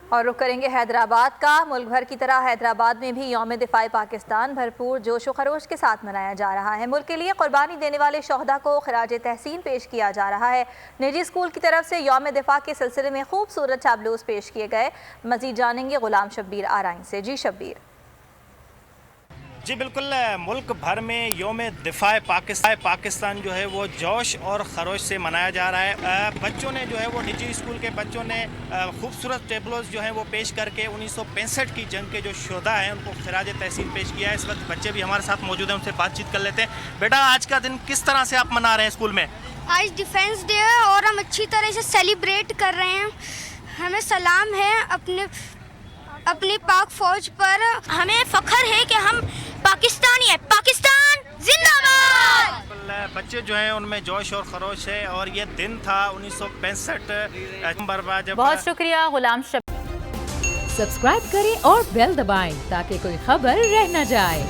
اور رخ کریں گے حیدرآباد کا۔ ملک بھر کی طرح حیدرآباد میں بھی یوم دفاع پاکستان بھرپور جوش و خروش کے ساتھ منایا جا رہا ہے۔ ملک کے لیے قربانی دینے والے شہداء کو خراج تحسین پیش کیا جا رہا ہے۔ نجی اسکول کی طرف سے یوم دفاع کے سلسلے میں خوبصورت ٹیبلوز پیش کیے گئے۔ مزید جانیں گے غلام شبیر آرائن سے۔ جی شبیر۔ جی بالکل، ملک بھر میں یوم دفاع پاکستان جو ہے وہ جوش اور خروش سے منایا جا رہا ہے۔ بچوں نے جو ہے وہ نجی اسکول کے بچوں نے خوبصورت ٹیبلوز جو ہیں وہ پیش کر کے 1965 کی جنگ کے جو شہداء ہیں ان کو خراج تحسین پیش کیا ہے۔ اس وقت بچے بھی ہمارے ساتھ موجود ہیں، ان سے بات چیت کر لیتے ہیں۔ بیٹا، آج کا دن کس طرح سے آپ منا رہے ہیں اسکول میں؟ آج ڈیفینس ڈے ہے اور ہم اچھی طرح سے سیلیبریٹ کر رہے ہیں۔ ہمیں سلام ہے اپنی پاک فوج پر۔ ہمیں فخر ہے کہ ہم پاکستانی ہیں۔ پاکستان زندہ باد۔ بچے جو ہیں ان میں جوش اور خروش ہے، اور یہ دن تھا 1965 بہت شکریہ غلام شبیر۔ سبسکرائب کریں اور بیل دبائیں تاکہ کوئی خبر رہ نہ جائے۔